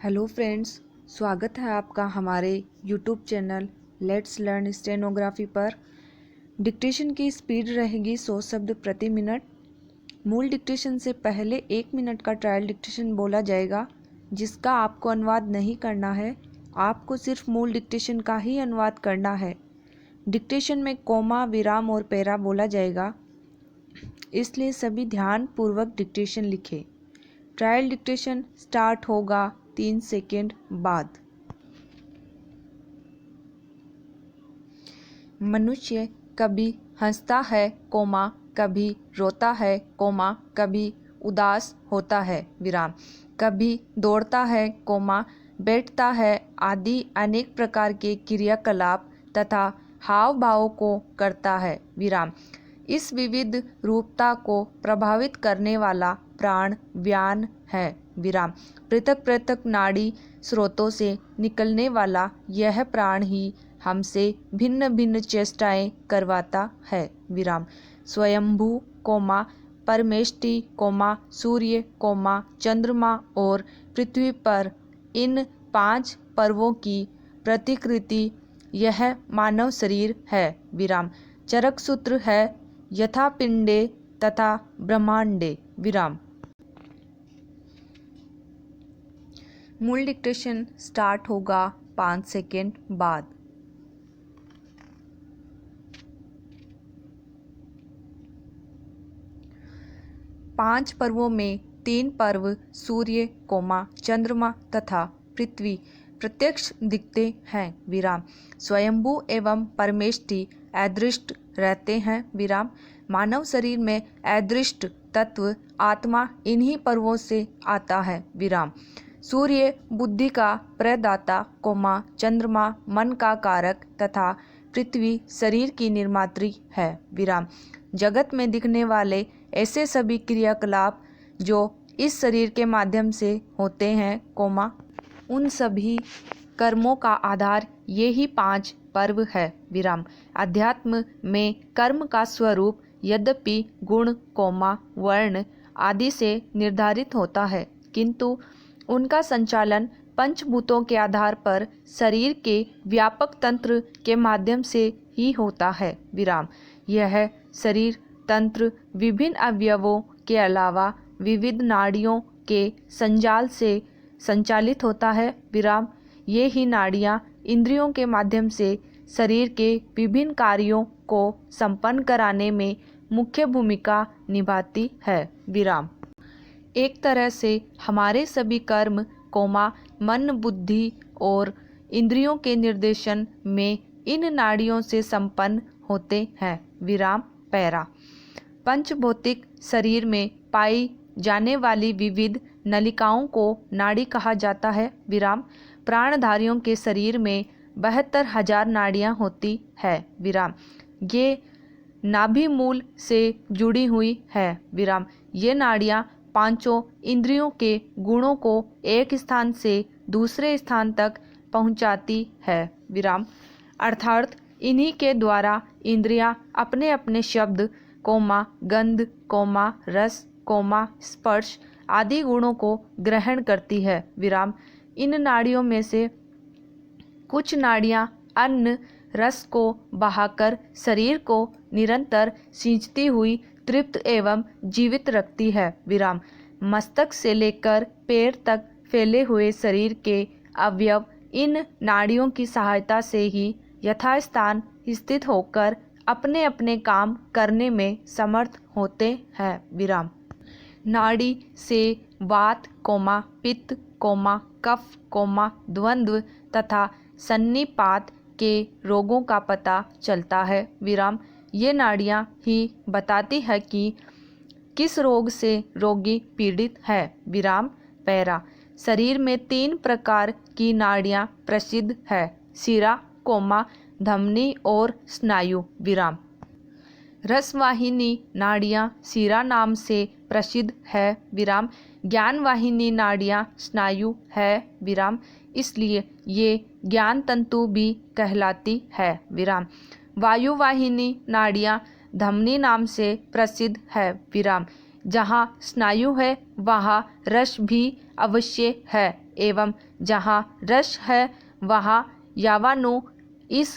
Hello friends, स्वागत है आपका हमारे YouTube channel let's learn stenography पर। डिक्टेशन की स्पीड रहेगी 100 शब्द प्रति मिनट। मूल डिक्टेशन से पहले 1 मिनट का ट्रायल डिक्टेशन बोला जाएगा, जिसका आपको अनुवाद नहीं करना है। आपको सिर्फ मूल डिक्टेशन का ही अनुवाद करना है। डिक्टेशन में कोमा, विराम और पैरा बोला जाएगा, इसलिए सभी ध्यान पूर्वक डिक्टेशन लिखें। ट्रायल डिक्टेशन स्टार्ट होगा 3 सेकेंड बाद। मनुष्य कभी हंसता है कोमा, कभी रोता है कोमा, कभी उदास होता है विराम, कभी दौड़ता है कोमा, बैठता है आदि अनेक प्रकार के क्रियाकलाप तथा हाव भाव को करता है विराम। इस विविध रूपता को प्रभावित करने वाला प्राण व्यान है विराम। पृथक पृथक नाड़ी स्रोतों से निकलने वाला यह प्राण ही हमसे भिन्न भिन्न चेष्टाएं करवाता है विराम। स्वयंभू कोमा, परमेष्टि कोमा, सूर्य कोमा, चंद्रमा और पृथ्वी पर इन 5 पर्वों की प्रतिकृति यह मानव शरीर है विराम। चरक सूत्र है यथा पिंडे तथा ब्रह्मांडे विराम। मूल डिक्टेशन स्टार्ट होगा 5 सेकेंड बाद। पांच पर्वों में 3 पर्व सूर्य कोमा, चंद्रमा तथा पृथ्वी प्रत्यक्ष दिखते हैं विराम। स्वयंभू एवं परमेष्टि अदृष्ट रहते हैं विराम। मानव शरीर में अदृष्ट तत्व आत्मा इन्हीं पर्वों से आता है विराम। सूर्य बुद्धि का प्रदाता कोमा, चंद्रमा मन का कारक तथा पृथ्वी शरीर की निर्मात्री है विराम। जगत में दिखने वाले ऐसे सभी क्रियाकलाप जो इस शरीर के माध्यम से होते हैं कोमा, उन सभी कर्मों का आधार ये ही 5 पर्व है विराम। अध्यात्म में कर्म का स्वरूप यद्यपि गुण कोमा, वर्ण आदि से निर्धारित होता है, किंतु उनका संचालन पंचभूतों के आधार पर शरीर के व्यापक तंत्र के माध्यम से ही होता है विराम। यह शरीर तंत्र विभिन्न अवयवों के अलावा विविध नाड़ियों के संजाल से संचालित होता है विराम। ये ही नाड़ियाँ इंद्रियों के माध्यम से शरीर के विभिन्न कार्यों को संपन्न कराने में मुख्य भूमिका निभाती है विराम। एक तरह से हमारे सभी कर्म कोमा, मन, बुद्धि और इंद्रियों के निर्देशन में इन नाड़ियों से संपन्न होते हैं विराम। पैरा पंचभौतिक शरीर में पाई जाने वाली विविध नलिकाओं को नाड़ी कहा जाता है विराम। प्राणधारियों के शरीर में 72,000 नाड़ियाँ होती है विराम। ये नाभि मूल से जुड़ी हुई है विराम। ये नाड़ियाँ पांचों इंद्रियों के गुणों को एक स्थान से दूसरे स्थान तक पहुँचाती है विराम। अर्थात इन्हीं के द्वारा इंद्रियां अपने अपने शब्द कोमा, गंध कोमा, रस कोमा, स्पर्श आदि गुणों को ग्रहण करती है विराम। इन नाड़ियों में से कुछ नाड़ियां अन्न रस को बहाकर शरीर को निरंतर सींचती हुई तृप्त एवं जीवित रखती है विराम। मस्तक से लेकर पैर तक फैले हुए शरीर के अवयव इन नाड़ियों की सहायता से ही यथास्थान स्थित होकर अपने अपने काम करने में समर्थ होते हैं विराम। नाड़ी से वात कोमा, पित्त कोमा, कफ कोमा, द्वंद्व तथा सन्निपात के रोगों का पता चलता है विराम। ये नाड़ियाँ ही बताती है कि किस रोग से रोगी पीड़ित है विराम। पैरा शरीर में 3 प्रकार की नाड़ियाँ प्रसिद्ध है, शिरा कोमा, धमनी और स्नायु विराम। रसवाहिनी नाड़ियाँ शिरा नाम से प्रसिद्ध है विराम। ज्ञान वाहिनी नाड़ियाँ स्नायु है विराम, इसलिए ये ज्ञान तंतु भी कहलाती है विराम। वायुवाहिनी नाड़ियाँ धमनी नाम से प्रसिद्ध है विराम। जहाँ स्नायु है वहाँ रस भी अवश्य है एवं जहाँ रस है वहाँ यावानु। इस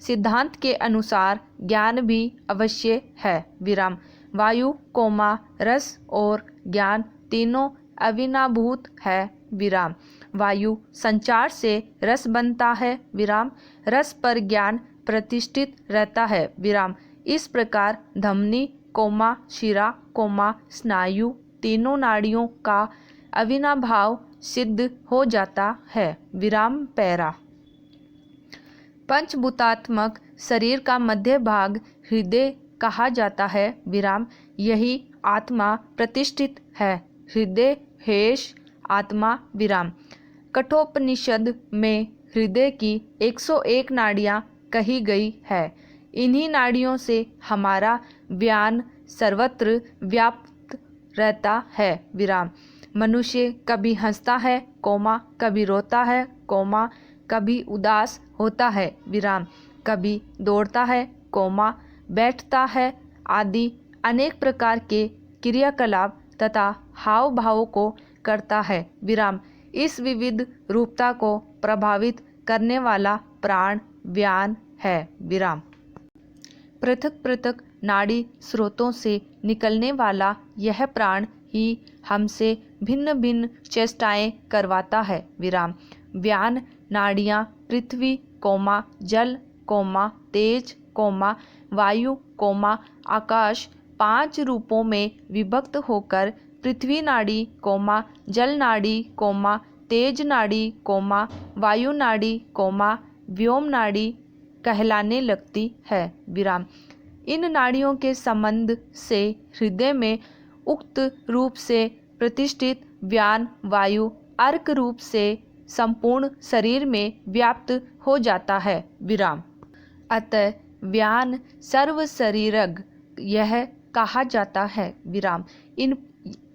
सिद्धांत के अनुसार ज्ञान भी अवश्य है विराम। वायु कोमा रस और ज्ञान तीनों अविनाभूत है विराम। वायु संचार से रस बनता है विराम। रस पर ज्ञान प्रतिष्ठित रहता है विराम। इस प्रकार धमनी कोमा शिरा कोमा स्नायु तीनों नाड़ियों का अविनाभाव सिद्ध हो जाता है विराम। पैरा पंचभूतात्मक शरीर का मध्य भाग हृदय कहा जाता है विराम। यही आत्मा प्रतिष्ठित है। हृदय हेश आत्मा विराम। कठोपनिषद में हृदय की 101 नाड़ियाँ कही गई है। इन्हीं नाड़ियों से हमारा ज्ञान सर्वत्र व्याप्त रहता है विराम। मनुष्य कभी हंसता है कोमा, कभी रोता है कोमा, कभी उदास होता है विराम, कभी दौड़ता है कोमा, बैठता है आदि अनेक प्रकार के क्रियाकलाप तथा हाव भावों को करता है विराम। इस विविध रूपता को प्रभावित करने वाला प्राण ज्ञान है विराम। पृथक पृथक नाड़ी स्रोतों से निकलने वाला यह प्राण ही हमसे भिन्न भिन्न चेष्टाएं करवाता है विराम। ज्ञान नाड़ियाँ पृथ्वी कोमा जल कोमा तेज कोमा वायु कोमा आकाश 5 रूपों में विभक्त होकर पृथ्वी नाड़ी कोमा जल नाड़ी कोमा तेज नाड़ी कोमा वायु नाड़ी कोमा व्योम नाड़ी कहलाने लगती है विराम। इन नाड़ियों के संबंध से हृदय में उक्त रूप से प्रतिष्ठित ज्ञान वायु अर्क रूप से संपूर्ण शरीर में व्याप्त हो जाता है विराम। अतः ज्ञान सर्व शरीरग यह कहा जाता है विराम। इन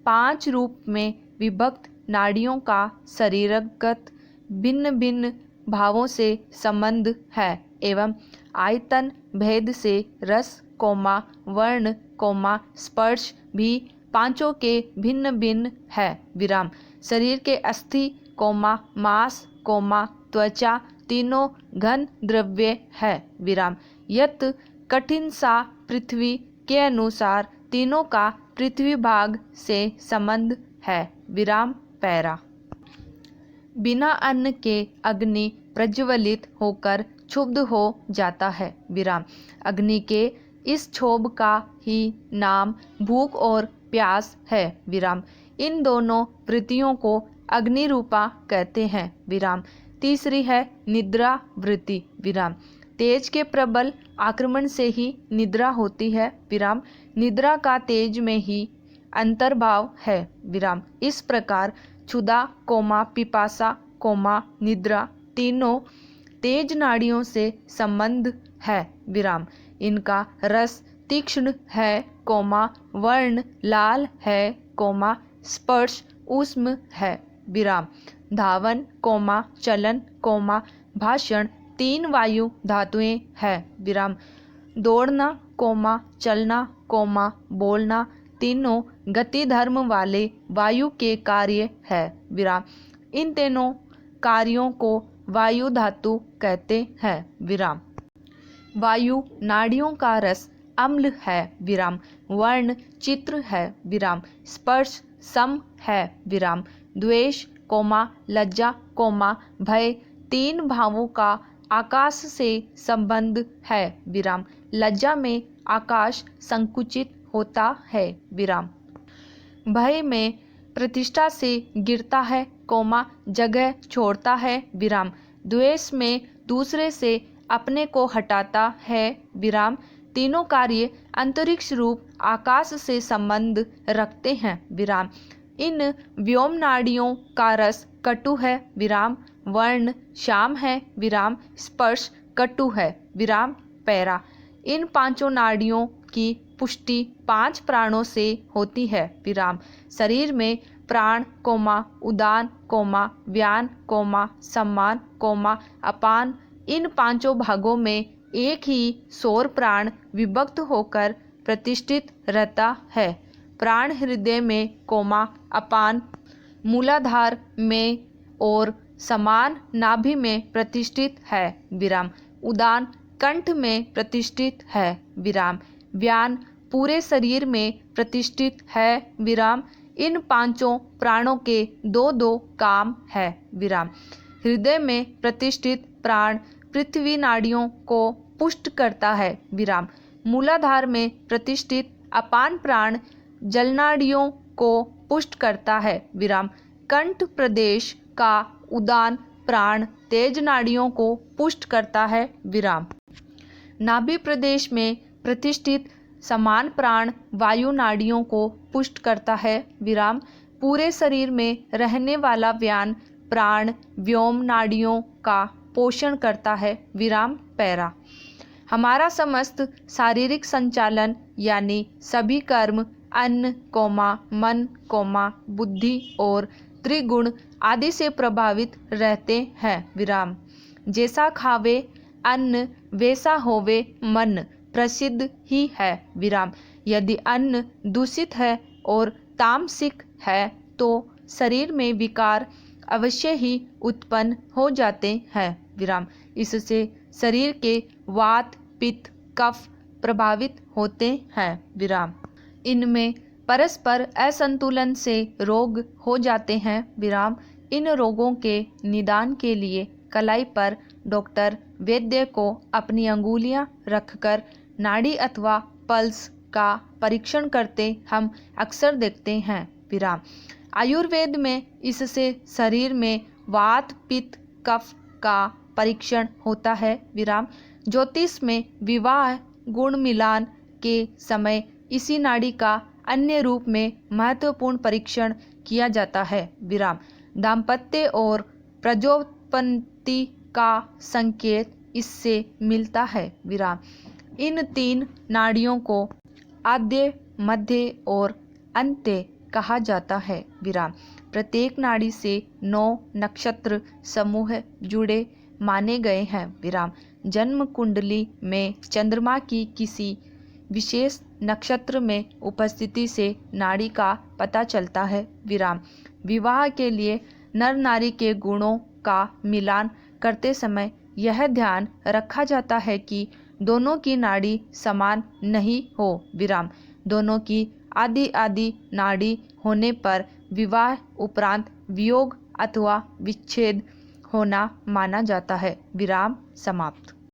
5 रूप में विभक्त नाड़ियों का शरीरगत भिन्न भिन्न भावों से संबंध है एवं आयतन भेद से रस कोमा वर्ण कोमा स्पर्श भी पांचों के भिन्न भिन्न है विराम। शरीर के अस्थि कोमा मांस कोमा त्वचा तीनों घन द्रव्य है विराम। यत कठिन सा पृथ्वी के अनुसार तीनों का पृथ्वी भाग से संबंध है विराम। पैरा बिना अन्न के अग्नि प्रज्वलित होकर क्षुब्ध हो जाता है विराम। अग्नि के इस क्षोभ का ही नाम भूख और प्यास है विराम। इन दोनों वृत्तियों को अग्नि रूपा कहते हैं विराम। तीसरी है निद्रा वृत्ति विराम। तेज के प्रबल आक्रमण से ही निद्रा होती है विराम। निद्रा का तेज में ही अंतर्भाव है विराम। इस प्रकार क्षुधा कोमा पिपासा कोमा निद्रा तीनों तेज नाड़ियों से संबंध है विराम। इनका रस तीक्ष्ण है कोमा वर्ण लाल है कोमा स्पर्श ऊष्म है विराम। धावन कोमा चलन कोमा भाषण 3 वायु धातुएं है विराम। दौड़ना कोमा चलना कोमा बोलना तीनों गति धर्म वाले वायु के कार्य है विराम। इन तीनों कार्यों को वायु धातु कहते हैं विराम। वायु नाड़ियों का रस अम्ल है विराम। वर्ण चित्र है विराम। स्पर्श सम है विराम। द्वेष कोमा लज्जा कोमा भय 3 भावों का आकाश से संबंध है विराम। लज्जा में आकाश संकुचित होता है विराम। भय में प्रतिष्ठा से गिरता है कोमा जगह छोड़ता है विराम। द्वेष में दूसरे से अपने को हटाता है विराम। तीनों कार्य अंतरिक्ष रूप आकाश से संबंध रखते हैं विराम। इन व्योम नाड़ियों का रस कटु है विराम। वर्ण श्याम है विराम। स्पर्श कटु है विराम। पैरा इन 5 नाड़ियों की पुष्टि 5 प्राणों से होती है विराम। शरीर में प्राण कोमा उदान कोमा व्यान कोमा सम्मान कोमा अपान इन 5 भागों में एक ही सौर प्राण विभक्त होकर प्रतिष्ठित रहता है। प्राण हृदय में कोमा अपान मूलाधार में और समान नाभि में प्रतिष्ठित है, विराम। उदान कंठ में प्रतिष्ठित है, विराम। व्यान पूरे शरीर में प्रतिष्ठित है, विराम। इन पांचों प्राणों के दो दो काम है, विराम। हृदय में प्रतिष्ठित प्राण पृथ्वी नाड़ियों को पुष्ट करता है, विराम। मूलाधार में प्रतिष्ठित अपान प्राण जलनाड़ियों को पुष्ट करता है, विराम। कंठ प्रदेश का उदान प्राण तेज नाड़ियों को पुष्ट करता है, विराम। नाभि प्रदेश में प्रतिष्ठित समान प्राण वायु नाड़ियों को पुष्ट करता है, विराम। पूरे शरीर में रहने वाला व्यान प्राण व्योम नाड़ियों का पोषण करता है, विराम। पैरा हमारा समस्त शारीरिक संचालन यानी सभी कर्म अन्न मन बुद्धि और त्रिगुण आदि से प्रभावित रहते हैं, विराम। जैसा खावे अन्न वैसा होवे मन प्रसिद्ध ही है, विराम। यदि अन्न दूषित है और तामसिक है तो शरीर में विकार अवश्य ही उत्पन्न हो जाते हैं, विराम। इससे शरीर के वात पित्त कफ प्रभावित होते हैं, विराम। इनमें परस्पर असंतुलन से रोग हो जाते हैं, विराम। इन रोगों के निदान के लिए कलाई पर डॉक्टर वैद्य को अपनी अंगुलियां रखकर नाड़ी अथवा पल्स का परीक्षण करते हम अक्सर देखते हैं, विराम। आयुर्वेद में इससे शरीर में वात पित्त कफ का परीक्षण होता है, विराम। ज्योतिष में विवाह गुण मिलान के समय इसी नाड़ी का अन्य रूप में महत्वपूर्ण परीक्षण किया जाता है, विराम। दाम्पत्य और प्रजोत्पत्ति का संकेत इससे मिलता है, विराम। इन तीन नाड़ियों को आद्य मध्य और अंत्य कहा जाता है, विराम। प्रत्येक नाड़ी से 9 नक्षत्र समूह जुड़े माने गए हैं, विराम। जन्म कुंडली में चंद्रमा की किसी विशेष नक्षत्र में उपस्थिति से नाड़ी का पता चलता है, विराम। विवाह के लिए नर नारी के गुणों का मिलान करते समय यह ध्यान रखा जाता है कि दोनों की नाड़ी समान नहीं हो, विराम। दोनों की आदि आदि नाड़ी होने पर विवाह उपरांत वियोग अथवा विच्छेद होना माना जाता है, विराम। समाप्त।